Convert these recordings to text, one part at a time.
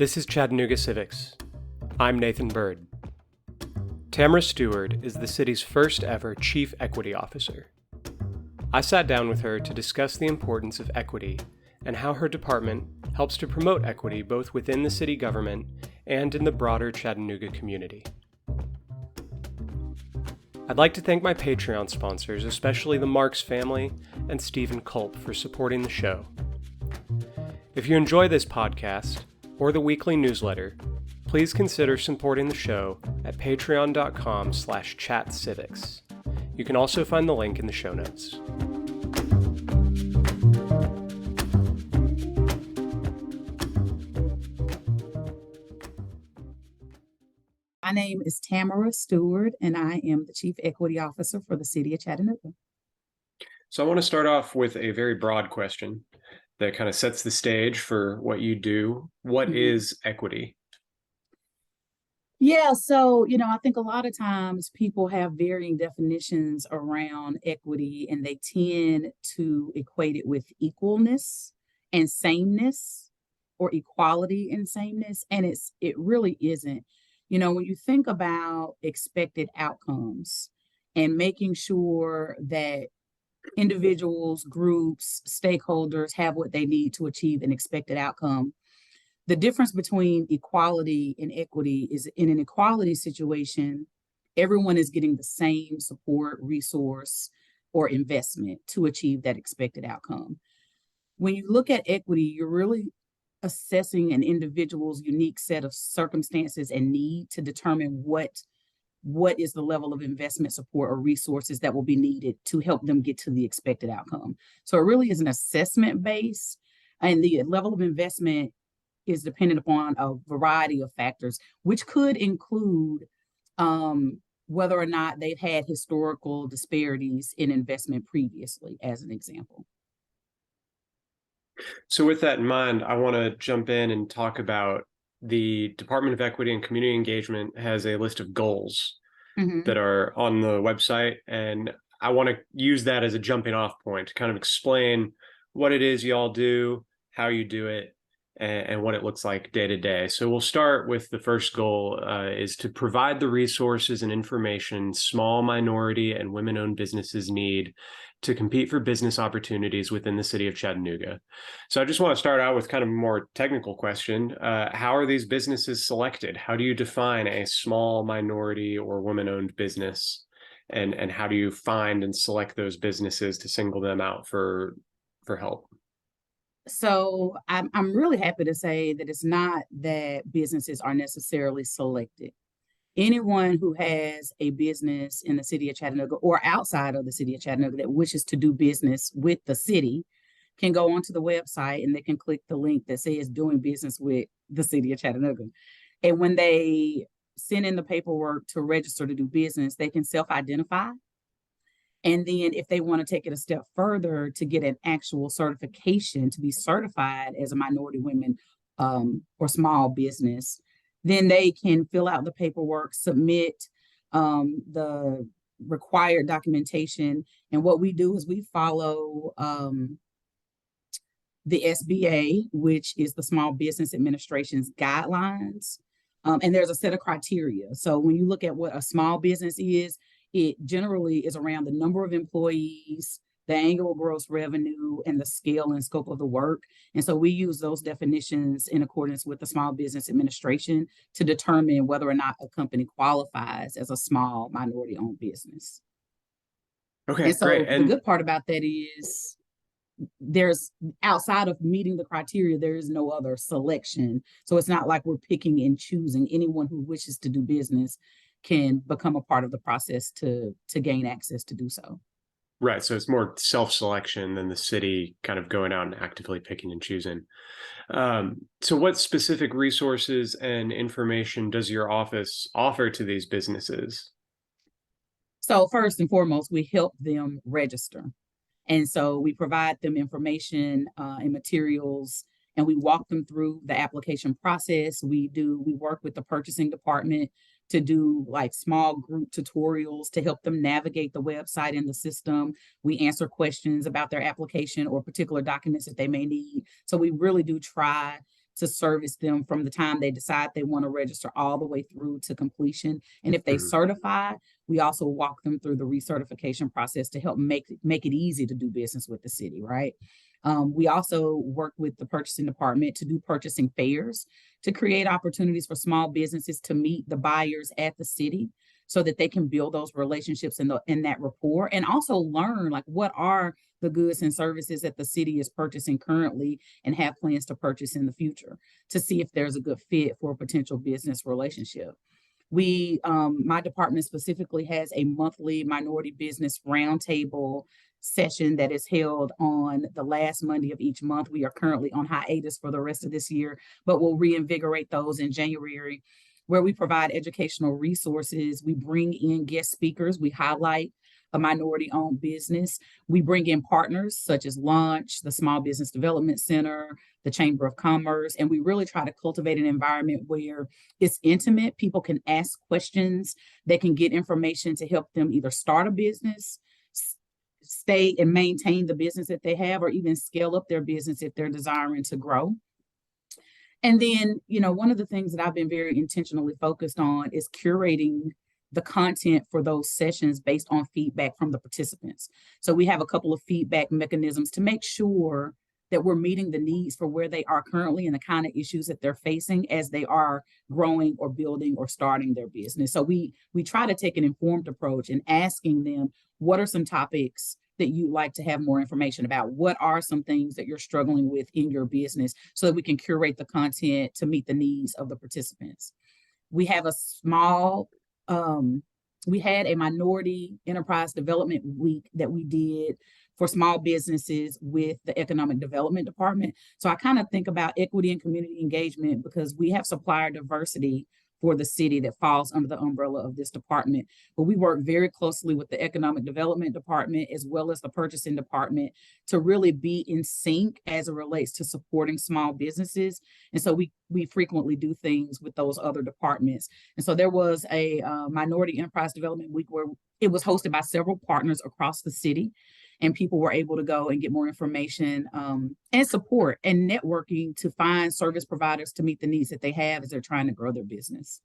This is Chattanooga Civics. I'm Nathan Bird. Tamara Steward is the city's first ever Chief Equity Officer. I sat down with her to discuss the importance of equity and how her department helps to promote equity both within the city government and in the broader Chattanooga community. I'd like to thank my Patreon sponsors, especially the Marks family and Stephen Culp, for supporting the show. If you enjoy this podcast or the weekly newsletter, please consider supporting the show at patreon.com/chatcivics. You can also find the link in the show notes. My name is Tamara Steward, and I am the Chief Equity Officer for the City of Chattanooga. So I want to start off with a very broad question that kind of sets the stage for what you do. What is equity? Yeah, so, I think a lot of times people have varying definitions around equity, and they tend to equate it with equalness and sameness, or equality and sameness, and it really isn't. When you think about expected outcomes and making sure that individuals, groups, stakeholders have what they need to achieve an expected outcome, the difference between equality and equity is in an equality situation, everyone is getting the same support, resource, or investment to achieve that expected outcome. When you look at equity, you're really assessing an individual's unique set of circumstances and need to determine what is the level of investment, support, or resources that will be needed to help them get to the expected outcome. So it really is an assessment base, and the level of investment is dependent upon a variety of factors, which could include whether or not they've had historical disparities in investment previously, as an example. So with that in mind, I want to jump in and talk about the Department of Equity and Community Engagement has a list of goals that are on the website. And I want to use that as a jumping off point to kind of explain what it is y'all do, how you do it, and what it looks like day to day. So we'll start with the first goal is to provide the resources and information small minority and women-owned businesses need to compete for business opportunities within the city of Chattanooga. So I just want to start out with kind of a more technical question. How are these businesses selected? How do you define a small minority or women-owned business? And how do you find and select those businesses to single them out for help? So I'm really happy to say that it's not that businesses are necessarily selected. Anyone who has a business in the city of Chattanooga or outside of the city of Chattanooga that wishes to do business with the city can go onto the website and they can click the link that says doing business with the city of Chattanooga. And when they send in the paperwork to register to do business, they can self-identify. And then if they want to take it a step further to get an actual certification to be certified as a minority women or small business, then they can fill out the paperwork, submit the required documentation. And what we do is we follow the SBA, which is the Small Business Administration's guidelines. And there's a set of criteria. So when you look at what a small business is, it generally is around the number of employees, the annual gross revenue, and the scale and scope of the work. And so we use those definitions in accordance with the Small Business Administration to determine whether or not a company qualifies as a small minority-owned business. Okay, and so great. And the good part about that is there's, outside of meeting the criteria, there is no other selection. So it's not like we're picking and choosing. Anyone who wishes to do business can become a part of the process to gain access to do so. Right. So it's more self-selection than the city kind of going out and actively picking and choosing. So what specific resources and information does your office offer to these businesses? So first and foremost, we help them register. And so we provide them information and materials, and we walk them through the application process. We work with the purchasing department to do like small group tutorials to help them navigate the website and the system. We answer questions about their application or particular documents that they may need. So we really do try to service them from the time they decide they want to register all the way through to completion. And if they certify, we also walk them through the recertification process to help make it easy to do business with the city, right? We also work with the purchasing department to do purchasing fairs to create opportunities for small businesses to meet the buyers at the city so that they can build those relationships in that rapport, and also learn like what are the goods and services that the city is purchasing currently and have plans to purchase in the future to see if there's a good fit for a potential business relationship. My department specifically has a monthly minority business roundtable session that is held on the last Monday of each month. We are currently on hiatus for the rest of this year, but we'll reinvigorate those in January, where we provide educational resources. We bring in guest speakers. We highlight a minority-owned business. We bring in partners such as Launch, the Small Business Development Center, the Chamber of Commerce, and we really try to cultivate an environment where it's intimate. People can ask questions. They can get information to help them either start a business, stay and maintain the business that they have, or even scale up their business if they're desiring to grow. And then, one of the things that I've been very intentionally focused on is curating the content for those sessions based on feedback from the participants. So we have a couple of feedback mechanisms to make sure that we're meeting the needs for where they are currently and the kind of issues that they're facing as they are growing or building or starting their business. So we try to take an informed approach in asking them, what are some topics that you'd like to have more information about? What are some things that you're struggling with in your business so that we can curate the content to meet the needs of the participants? We have we had a minority enterprise development week that we did for small businesses with the economic development department. So I kind of think about equity and community engagement because we have supplier diversity for the city that falls under the umbrella of this department. But we work very closely with the economic development department as well as the purchasing department to really be in sync as it relates to supporting small businesses. And so we frequently do things with those other departments. And so there was a minority enterprise development week where it was hosted by several partners across the city, and people were able to go and get more information and support and networking to find service providers to meet the needs that they have as they're trying to grow their business.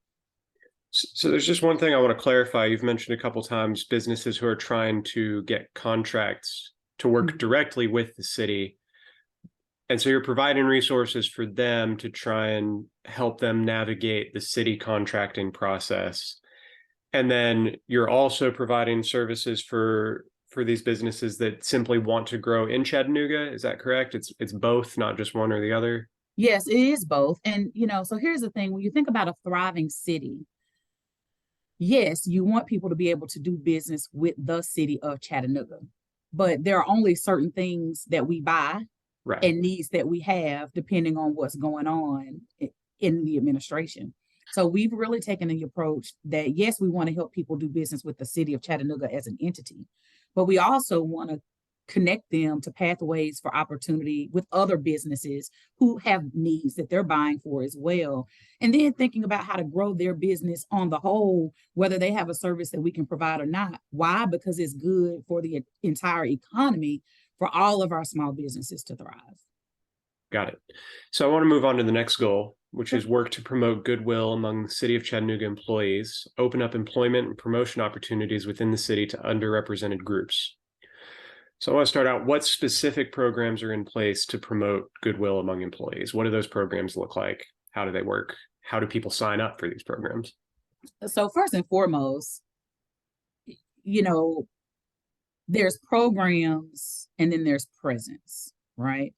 So there's just one thing I want to clarify. You've mentioned a couple of times businesses who are trying to get contracts to work directly with the city. And so you're providing resources for them to try and help them navigate the city contracting process. And then you're also providing services for these businesses that simply want to grow in Chattanooga. Is that correct? It's both, not just one or the other? Yes, it is both. And, so here's the thing. When you think about a thriving city, yes, you want people to be able to do business with the city of Chattanooga, but there are only certain things that we buy and needs that we have depending on what's going on in the administration. So we've really taken the approach that, yes, we want to help people do business with the city of Chattanooga as an entity, but we also want to connect them to pathways for opportunity with other businesses who have needs that they're buying for as well. And then thinking about how to grow their business on the whole, whether they have a service that we can provide or not. Why? Because it's good for the entire economy for all of our small businesses to thrive. Got it. So I want to move on to the next goal, which is work to promote goodwill among the City of Chattanooga employees, open up employment and promotion opportunities within the city to underrepresented groups. So I want to start out, what specific programs are in place to promote goodwill among employees? What do those programs look like? How do they work? How do people sign up for these programs? So first and foremost, there's programs and then there's presence, right?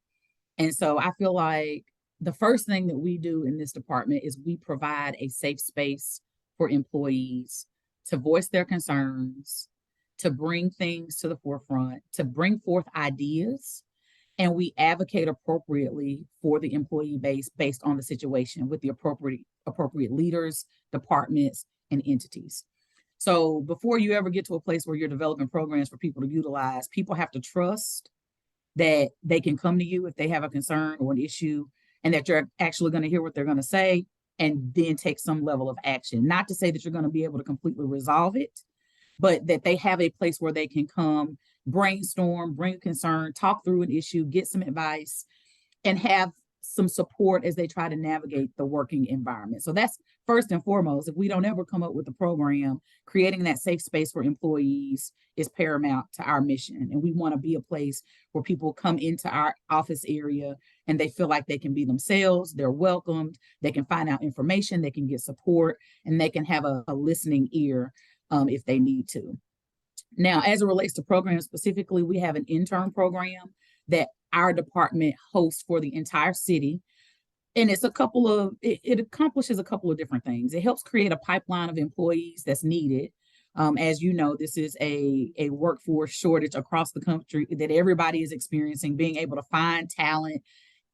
And so I feel like the first thing that we do in this department is we provide a safe space for employees to voice their concerns, to bring things to the forefront, to bring forth ideas, and we advocate appropriately for the employee base based on the situation with the appropriate leaders, departments, and entities. So before you ever get to a place where you're developing programs for people to utilize, people have to trust that they can come to you if they have a concern or an issue, and that you're actually going to hear what they're going to say and then take some level of action. Not to say that you're going to be able to completely resolve it, but that they have a place where they can come, brainstorm, bring a concern, talk through an issue, get some advice, and have some support as they try to navigate the working environment. So that's first and foremost. If we don't ever come up with a program, creating that safe space for employees is paramount to our mission. And we want to be a place where people come into our office area and they feel like they can be themselves, they're welcomed, they can find out information, they can get support, and they can have a listening ear if they need to. Now, as it relates to programs specifically, we have an intern program that our department hosts for the entire city. And it's it accomplishes a couple of different things. It helps create a pipeline of employees that's needed. As you know, this is a workforce shortage across the country that everybody is experiencing, being able to find talent,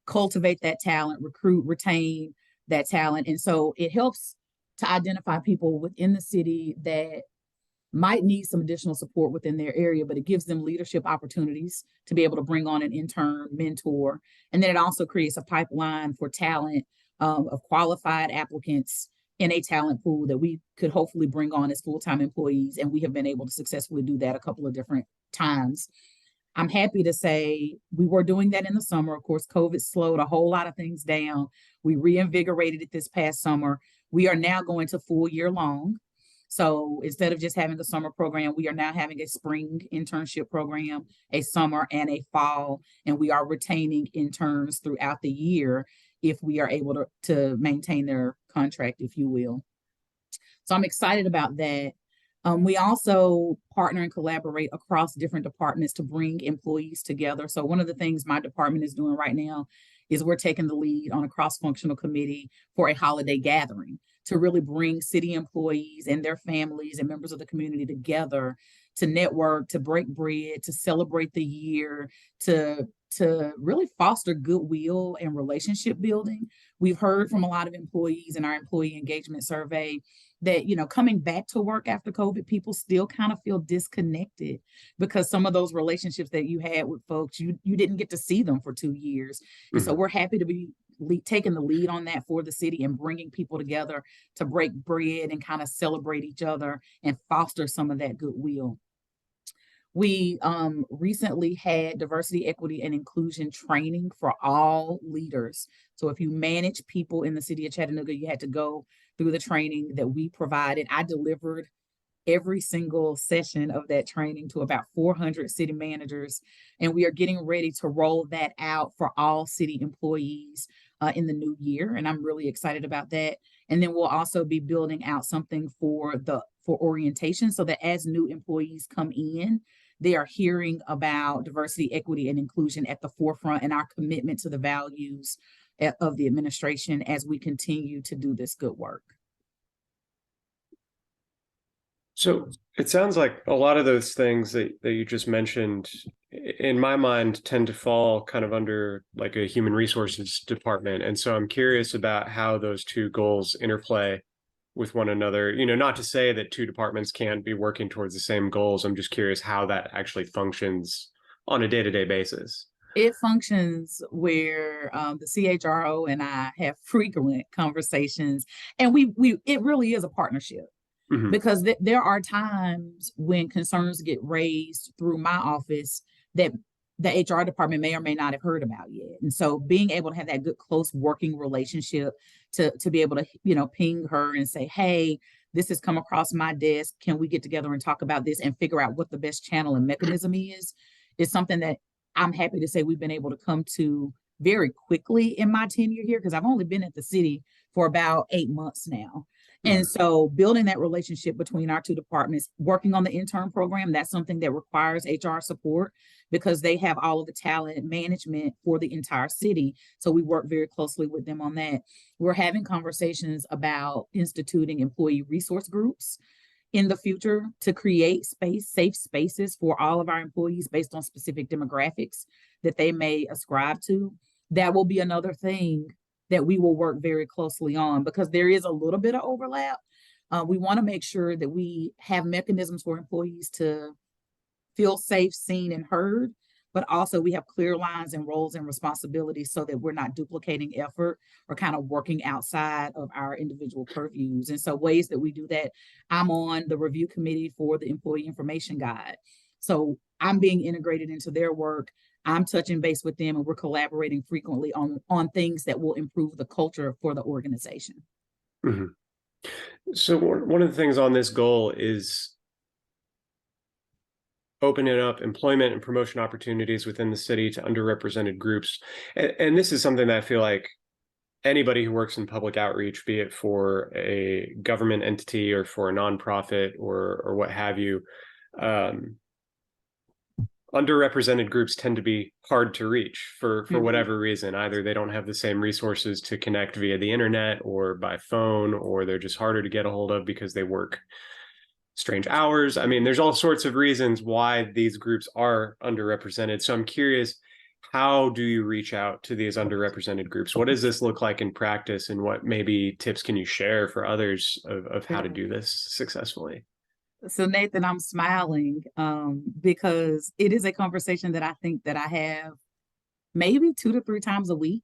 cultivate that talent, recruit, retain that talent. And so it helps to identify people within the city that might need some additional support within their area, but it gives them leadership opportunities to be able to bring on an intern, mentor. And then it also creates a pipeline for talent of qualified applicants in a talent pool that we could hopefully bring on as full-time employees. And we have been able to successfully do that a couple of different times. I'm happy to say we were doing that in the summer. Of course, COVID slowed a whole lot of things down. We reinvigorated it this past summer. We are now going to full year long. So instead of just having a summer program, we are now having a spring internship program, a summer and a fall, and we are retaining interns throughout the year if we are able to maintain their contract, if you will. So I'm excited about that. We also partner and collaborate across different departments to bring employees together. So one of the things my department is doing right now is we're taking the lead on a cross-functional committee for a holiday gathering to really bring city employees and their families and members of the community together to network, to break bread, to celebrate the year, to really foster goodwill and relationship building. We've heard from a lot of employees in our employee engagement survey that, you know, coming back to work after COVID, people still kind of feel disconnected because some of those relationships that you had with folks, you didn't get to see them for 2 years. And so we're happy to be taking the lead on that for the city and bringing people together to break bread and kind of celebrate each other and foster some of that goodwill. We recently had diversity, equity, and inclusion training for all leaders. So if you manage people in the city of Chattanooga, you had to go through the training that we provided. I delivered every single session of that training to about 400 city managers, and we are getting ready to roll that out for all city employees in the new year, and I'm really excited about that. And then we'll also be building out something for orientation so that as new employees come in, they are hearing about diversity, equity, and inclusion at the forefront and our commitment to the values of the administration as we continue to do this good work. So it sounds like a lot of those things that you just mentioned, in my mind, tend to fall kind of under like a human resources department. And so I'm curious about how those two goals interplay with one another. You know, not to say that two departments can't be working towards the same goals. I'm just curious how that actually functions on a day-to-day basis. It functions where the CHRO and I have frequent conversations, and it really is a partnership. Because there are times when concerns get raised through my office that the HR department may or may not have heard about yet. And so being able to have that good, close working relationship to be able to, you know, ping her and say, hey, this has come across my desk. Can we get together and talk about this and figure out what the best channel and mechanism is something that I'm happy to say we've been able to come to very quickly in my tenure here, because I've only been at the city for about 8 months now. And so building that relationship between our two departments, working on the intern program, that's something that requires HR support because they have all of the talent management for the entire city. So we work very closely with them on that. We're having conversations about instituting employee resource groups in the future to create safe spaces for all of our employees based on specific demographics that they may ascribe to. That will be another thing that we will work very closely on because there is a little bit of overlap. We want to make sure that we have mechanisms for employees to feel safe, seen, and heard, but also we have clear lines and roles and responsibilities so that we're not duplicating effort or kind of working outside of our individual purviews. And so ways that we do that, I'm on the review committee for the Employee Information Guide. So I'm being integrated into their work. I'm touching base with them and we're collaborating frequently on things that will improve the culture for the organization. Mm-hmm. So one of the things on this goal is opening up employment and promotion opportunities within the city to underrepresented groups. And this is something that I feel like anybody who works in public outreach, be it for a government entity or for a nonprofit or what have you, underrepresented groups tend to be hard to reach for whatever reason. Either they don't have the same resources to connect via the internet or by phone, or they're just harder to get a hold of because they work strange hours. I mean, there's all sorts of reasons why these groups are underrepresented. So I'm curious, how do you reach out to these underrepresented groups? What does this look like in practice, and what maybe tips can you share for others of how to do this successfully? So Nathan, I'm smiling because it is a conversation that I think that I have maybe 2 to 3 times a week.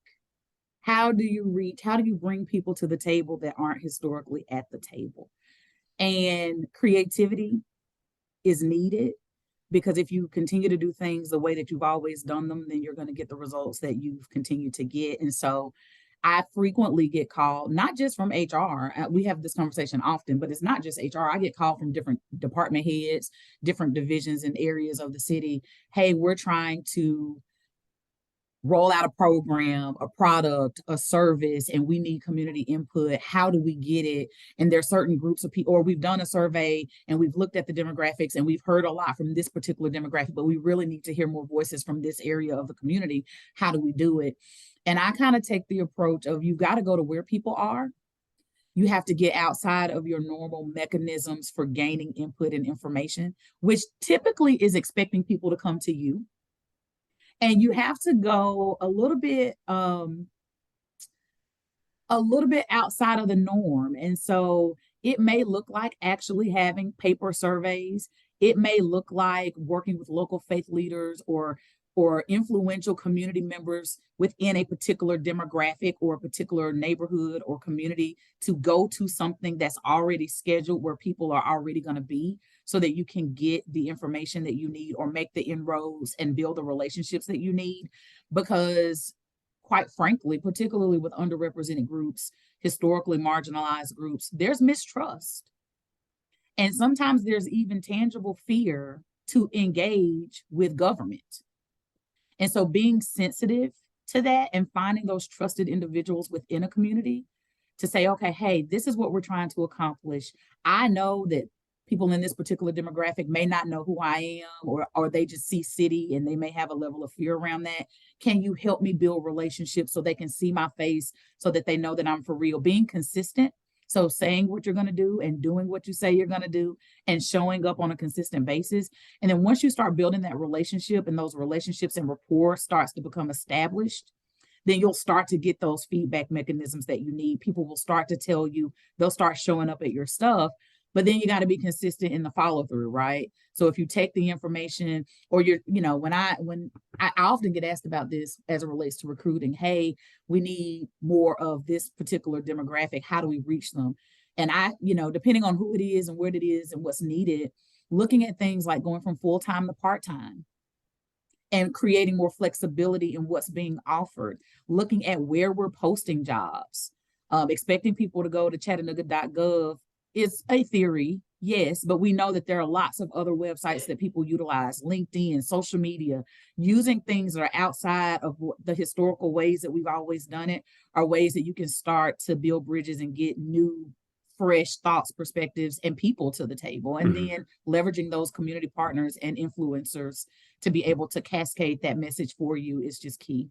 How do you bring people to the table that aren't historically at the table? And creativity is needed, because if you continue to do things the way that you've always done them, then you're going to get the results that you've continued to get. And so I frequently get called, not just from HR. We have this conversation often, but it's not just HR. I get called from different department heads, different divisions and areas of the city. Hey, we're trying to roll out a program, a product, a service, and we need community input. How do we get it? And there are certain groups of people, or we've done a survey and we've looked at the demographics and we've heard a lot from this particular demographic, but we really need to hear more voices from this area of the community. How do we do it? And I kind of take the approach of, you got to go to where people are. You have to get outside of your normal mechanisms for gaining input and information, which typically is expecting people to come to you. And you have to go a little bit outside of the norm. And so it may look like actually having paper surveys. It may look like working with local faith leaders or influential community members within a particular demographic or a particular neighborhood or community to go to something that's already scheduled where people are already going to be, so that you can get the information that you need or make the inroads and build the relationships that you need. Because quite frankly, particularly with underrepresented groups, historically marginalized groups, there's mistrust. And sometimes there's even tangible fear to engage with government. And so being sensitive to that and finding those trusted individuals within a community to say, okay, hey, this is what we're trying to accomplish. I know that people in this particular demographic may not know who I am, or they just see city and they may have a level of fear around that. Can you help me build relationships so they can see my face, so that they know that I'm for real? Being consistent. So saying what you're going to do and doing what you say you're going to do and showing up on a consistent basis. And then once you start building that relationship and those relationships and rapport starts to become established, then you'll start to get those feedback mechanisms that you need. People will start to tell you, they'll start showing up at your stuff. But then you got to be consistent in the follow through, right? So if you take the information, or when I often get asked about this as it relates to recruiting, hey, we need more of this particular demographic. How do we reach them? And depending on who it is and where it is and what's needed, looking at things like going from full-time to part-time and creating more flexibility in what's being offered, looking at where we're posting jobs, expecting people to go to Chattanooga.gov. It's a theory, yes, but we know that there are lots of other websites that people utilize, LinkedIn, social media, using things that are outside of the historical ways that we've always done it, are ways that you can start to build bridges and get new, fresh thoughts, perspectives, and people to the table. And then leveraging those community partners and influencers to be able to cascade that message for you is just key.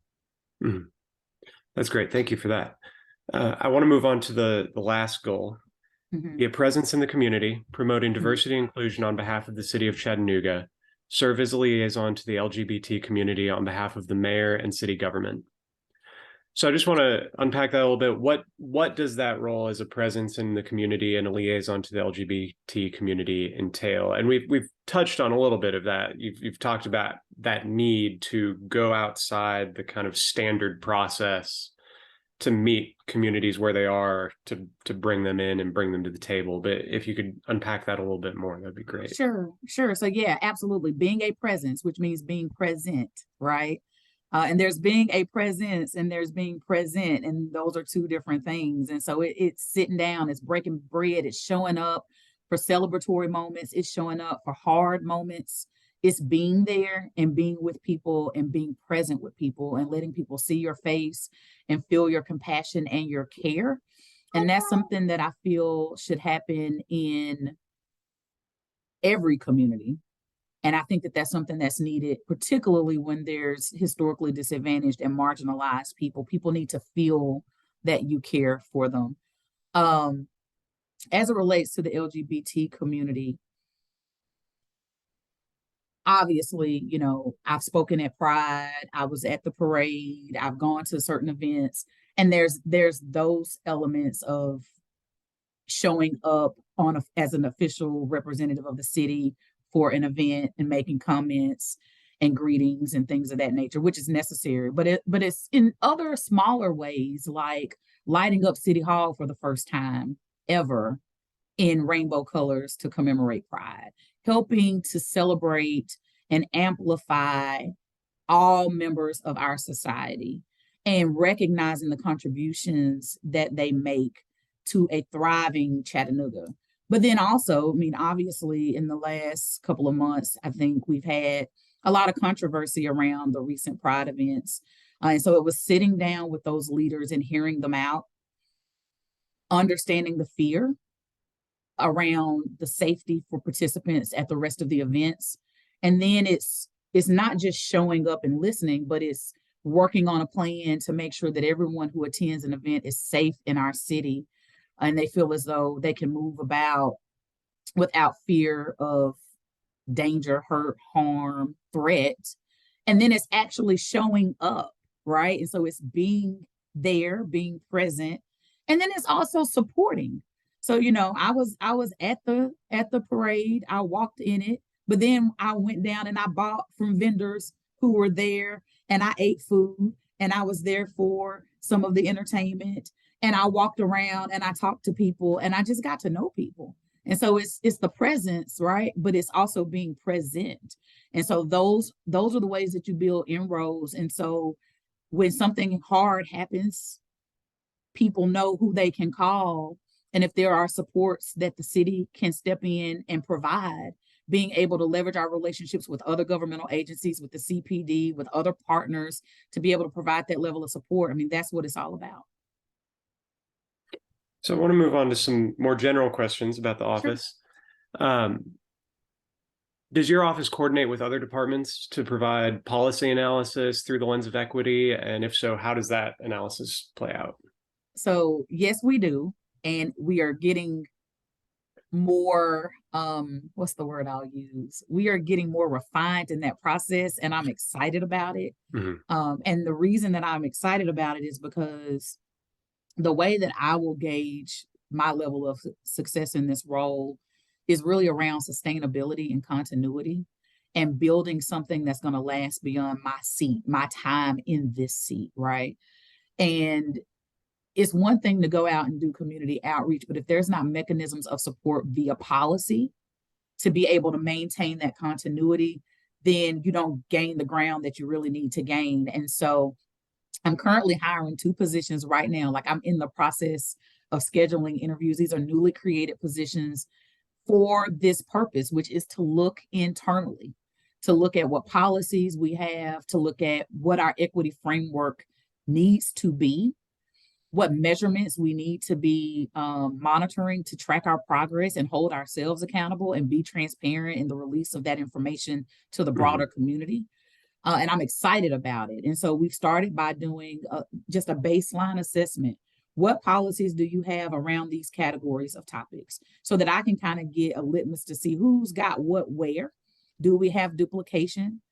That's great. Thank you for that. I want to move on to the last goal. Be a presence in the community, promoting diversity and inclusion on behalf of the city of Chattanooga, serve as a liaison to the LGBT community on behalf of the mayor and city government. So I just want to unpack that a little bit. What does that role as a presence in the community and a liaison to the LGBT community entail? And we've touched on a little bit of that. You've talked about that need to go outside the kind of standard process to meet communities where they are, to bring them in and bring them to the table. But if you could unpack that a little bit more, that'd be great. Sure, sure. So yeah, absolutely. Being a presence, which means being present, right? And there's being a presence and there's being present, and those are two different things. And so it's sitting down, it's breaking bread, it's showing up for celebratory moments, it's showing up for hard moments, it's being there and being with people and being present with people and letting people see your face and feel your compassion and your care. And that's something that I feel should happen in every community. And I think that that's something that's needed, particularly when there's historically disadvantaged and marginalized people. People need to feel that you care for them. As it relates to the LGBT community, obviously, you know, I've spoken at Pride, I was at the parade, I've gone to certain events, and there's those elements of showing up as an official representative of the city for an event and making comments and greetings and things of that nature, which is necessary. But it's in other smaller ways, like lighting up City Hall for the first time ever in rainbow colors to commemorate Pride, helping to celebrate and amplify all members of our society and recognizing the contributions that they make to a thriving Chattanooga. But then also, I mean, obviously, in the last couple of months, I think we've had a lot of controversy around the recent Pride events. And so it was sitting down with those leaders and hearing them out, understanding the fear around the safety for participants at the rest of the events. And then it's not just showing up and listening, but it's working on a plan to make sure that everyone who attends an event is safe in our city and they feel as though they can move about without fear of danger, hurt, harm, threat. And then it's actually showing up, right? And so it's being there, being present, and then it's also supporting. So, you know, I was at the parade, I walked in it, but then I went down and I bought from vendors who were there and I ate food and I was there for some of the entertainment and I walked around and I talked to people and I just got to know people. And so it's the presence, right? But it's also being present. And so those are the ways that you build inroads. And so when something hard happens, people know who they can call. And if there are supports that the city can step in and provide, being able to leverage our relationships with other governmental agencies, with the CPD, with other partners to be able to provide that level of support. I mean, that's what it's all about. So I want to move on to some more general questions about the office. Sure. Does your office coordinate with other departments to provide policy analysis through the lens of equity? And if so, how does that analysis play out? So yes, we do. And we are getting more, what's the word I'll use? We are getting more refined in that process, and I'm excited about it. Mm-hmm. And the reason that I'm excited about it is because the way that I will gauge my level of success in this role is really around sustainability and continuity and building something that's going to last beyond my seat, my time in this seat, right? And it's one thing to go out and do community outreach, but if there's not mechanisms of support via policy to be able to maintain that continuity, then you don't gain the ground that you really need to gain. And so I'm currently hiring 2 positions right now. Like I'm in the process of scheduling interviews. These are newly created positions for this purpose, which is to look internally, to look at what policies we have, to look at what our equity framework needs to be, what measurements we need to be monitoring to track our progress and hold ourselves accountable and be transparent in the release of that information to the broader community. And I'm excited about it. And so we've started by doing just a baseline assessment. What policies do you have around these categories of topics so that I can kind of get a litmus to see who's got what where? Do we have duplication?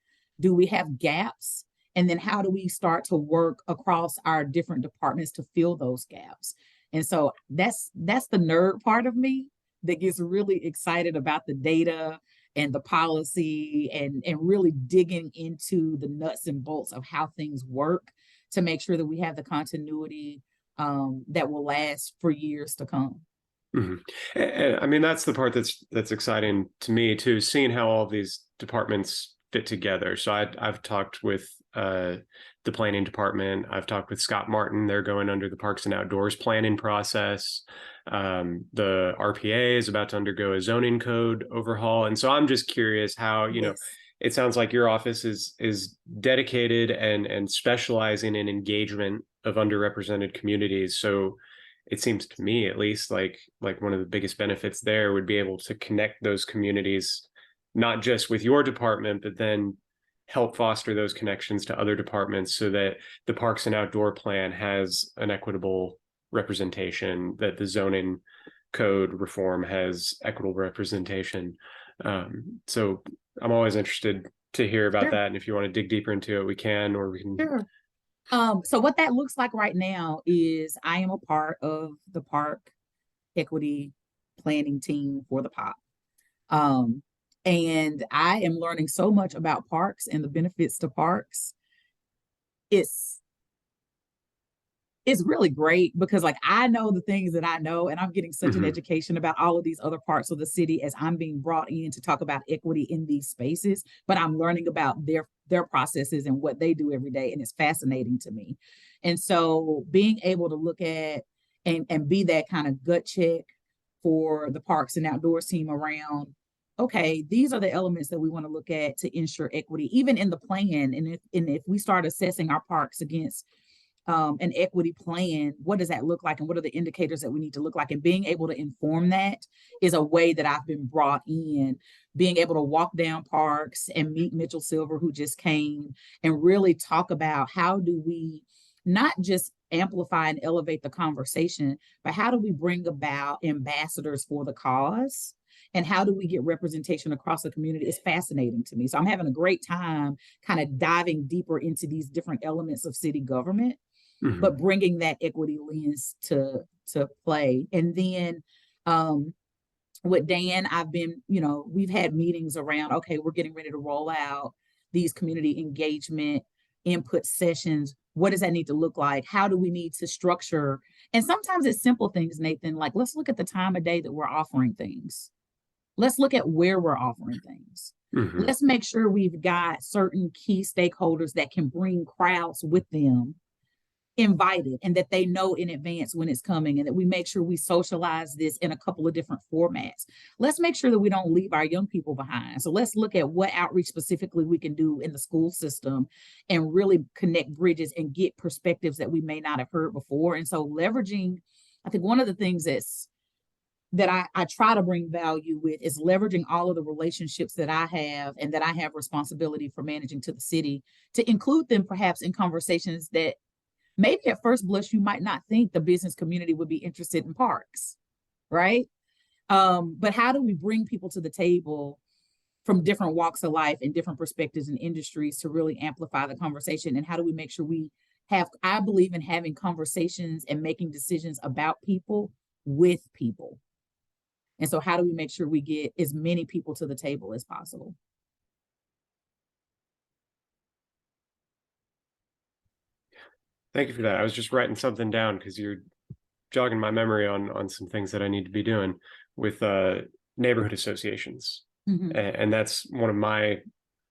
Do we have gaps? And then how do we start to work across our different departments to fill those gaps? And so that's the nerd part of me that gets really excited about the data and the policy and really digging into the nuts and bolts of how things work to make sure that we have the continuity that will last for years to come. Mm-hmm. And I mean, that's the part that's exciting to me too, seeing how all of these departments fit together. So I've talked with the planning department. I've talked with Scott Martin. They're going under the Parks and Outdoors planning process. The RPA is about to undergo a zoning code overhaul, and so I'm just curious how, you know, it sounds like your office is dedicated and specializing in engagement of underrepresented communities. So it seems to me, at least, like one of the biggest benefits there would be able to connect those communities, not just with your department, but then help foster those connections to other departments so that the Parks and Outdoor Plan has an equitable representation, that the zoning code reform has equitable representation. So I'm always interested to hear about that. And if you want to dig deeper into it, we can, or we can. Sure. So what that looks like right now is I am a part of the park equity planning team for the POP. And I am learning so much about parks and the benefits to parks. It's really great because, like, I know the things that I know, and I'm getting such an education about all of these other parts of the city as I'm being brought in to talk about equity in these spaces, but I'm learning about their processes and what they do every day, and it's fascinating to me. And so being able to look at and be that kind of gut check for the Parks and Outdoors team around, okay, these are the elements that we want to look at to ensure equity, even in the plan. And if we start assessing our parks against an equity plan, what does that look like, and what are the indicators that we need to look like? And being able to inform that is a way that I've been brought in, being able to walk down parks and meet Mitchell Silver, who just came, and really talk about how do we not just amplify and elevate the conversation, but how do we bring about ambassadors for the cause? And how do we get representation across the community? Is fascinating to me. So I'm having a great time kind of diving deeper into these different elements of city government, but bringing that equity lens to play. And then with Dan, I've been, we've had meetings around, okay, we're getting ready to roll out these community engagement input sessions. What does that need to look like? How do we need to structure? And sometimes it's simple things, Nathan, like let's look at the time of day that we're offering things. Let's look at where we're offering things. Let's make sure we've got certain key stakeholders that can bring crowds with them invited, and that they know in advance when it's coming, and that we make sure we socialize this in a couple of different formats. Let's make sure that we don't leave our young people behind. So let's look at what outreach specifically we can do in the school system and really connect bridges and get perspectives that we may not have heard before. And so leveraging, I think one of the things that I try to bring value with is leveraging all of the relationships that I have and that I have responsibility for managing to the city, to include them perhaps in conversations that maybe at first blush you might not think the business community would be interested in parks, right? But how do we bring people to the table from different walks of life and different perspectives and industries to really amplify the conversation? And how do we make sure we have, I believe in having conversations and making decisions about people with people. And so how do we make sure we get as many people to the table as possible? Thank you for that. I was just writing something down because you're jogging my memory on some things that I need to be doing with neighborhood associations. And that's one of my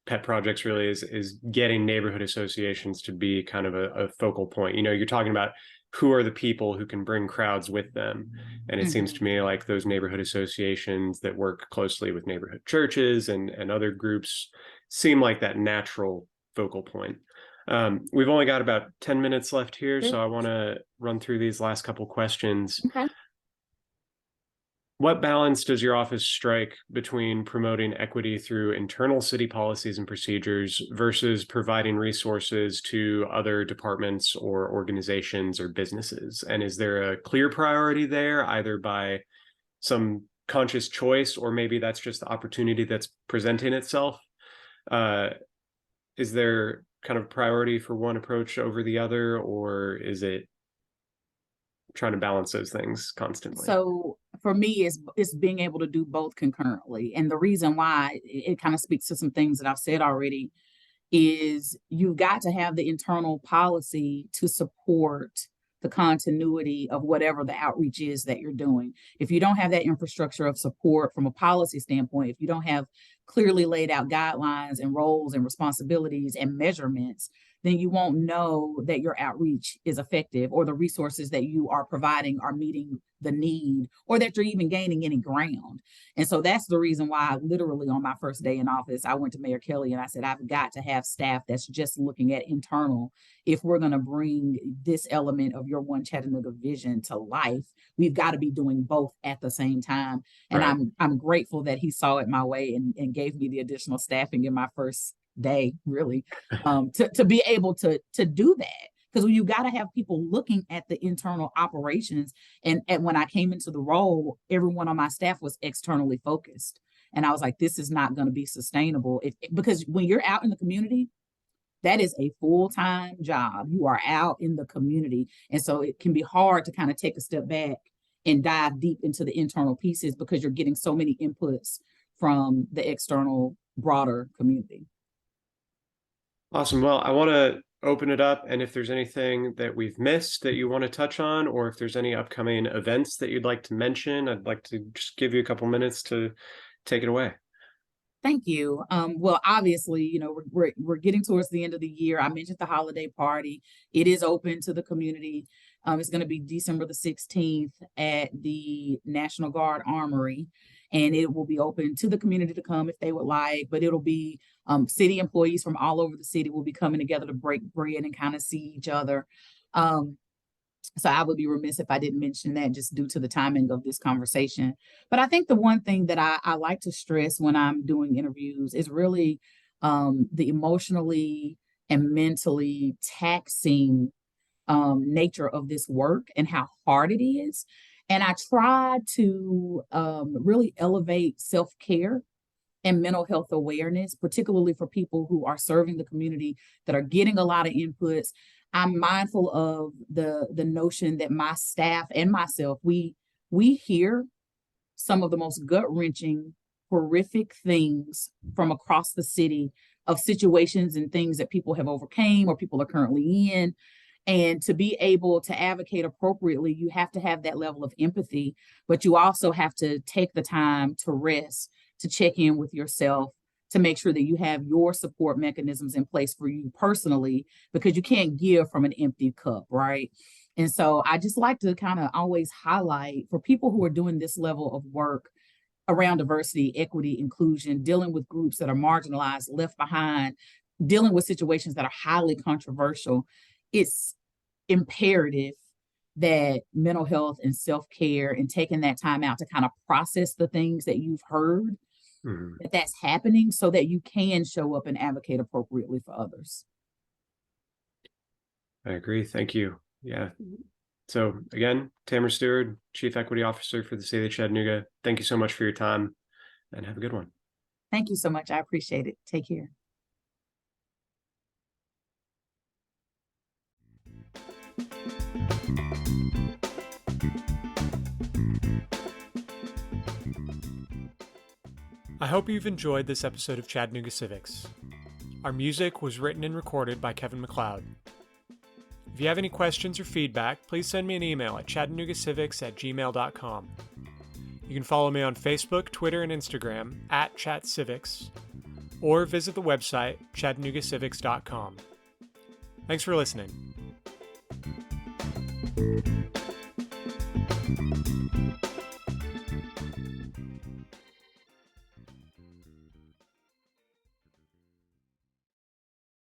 pet projects really, is getting neighborhood associations to be kind of a focal point. You're talking about who are the people who can bring crowds with them. And it seems to me like those neighborhood associations that work closely with neighborhood churches and other groups seem like that natural focal point. We've only got about 10 minutes left here, so I want to run through these last couple questions. Okay. What balance does your office strike between promoting equity through internal city policies and procedures versus providing resources to other departments or organizations or businesses? And is there a clear priority there, either by some conscious choice, or maybe that's just the opportunity that's presenting itself? Is there kind of priority for one approach over the other, or is it trying to balance those things constantly? So for me, it's being able to do both concurrently. And the reason why it kind of speaks to some things that I've said already is you've got to have the internal policy to support the continuity of whatever the outreach is that you're doing. If you don't have that infrastructure of support from a policy standpoint, if you don't have clearly laid out guidelines and roles and responsibilities and measurements, then you won't know that your outreach is effective, or the resources that you are providing are meeting the need, or that you're even gaining any ground. And so that's the reason why, literally on my first day in office, I went to Mayor Kelly and I said, I've got to have staff that's just looking at internal. If we're going to bring this element of your One Chattanooga vision to life, we've got to be doing both at the same time. And Right. I'm grateful that he saw it my way and gave me the additional staffing in my first day, really, to be able to do that. Because you got to have people looking at the internal operations. And when I came into the role, everyone on my staff was externally focused. And I was like, this is not going to be sustainable. Because when you're out in the community, that is a full-time job. You are out in the community. And so it can be hard to kind of take a step back and dive deep into the internal pieces, because you're getting so many inputs from the external, broader community. Awesome. Well, I want to open it up, and if there's anything that we've missed that you want to touch on, or if there's any upcoming events that you'd like to mention, I'd like to just give you a couple minutes to take it away. Thank you. Well, obviously, we're getting towards the end of the year. I mentioned the holiday party. It is open to the community. It's going to be December the 16th at the National Guard Armory, and it will be open to the community to come if they would like. But it'll be city employees from all over the city will be coming together to break bread and kind of see each other. So I would be remiss if I didn't mention that, just due to the timing of this conversation. But I think the one thing that I like to stress when I'm doing interviews is really the emotionally and mentally taxing nature of this work and how hard it is. And I try to really elevate self-care and mental health awareness, particularly for people who are serving the community, that are getting a lot of inputs. I'm mindful of the notion that my staff and myself, we hear some of the most gut-wrenching, horrific things from across the city, of situations and things that people have overcame or people are currently in. And to be able to advocate appropriately, you have to have that level of empathy, but you also have to take the time to rest, to check in with yourself, to make sure that you have your support mechanisms in place for you personally, because you can't give from an empty cup, right? And so I just like to kind of always highlight, for people who are doing this level of work around diversity, equity, inclusion, dealing with groups that are marginalized, left behind, dealing with situations that are highly controversial, it's imperative that mental health and self-care and taking that time out to kind of process the things that you've heard, that's happening, so that you can show up and advocate appropriately for others. I agree. Thank you. Yeah. So again, Tamara Steward, Chief Equity Officer for the City of Chattanooga. Thank you so much for your time, and have a good one. Thank you so much. I appreciate it. Take care. I hope you've enjoyed this episode of Chattanooga Civics. Our music was written and recorded by Kevin MacLeod. If you have any questions or feedback, please send me an email at chattanoogacivics@gmail.com. You can follow me on Facebook, Twitter, and Instagram @chatcivics, or visit the website chattanoogacivics.com. Thanks for listening.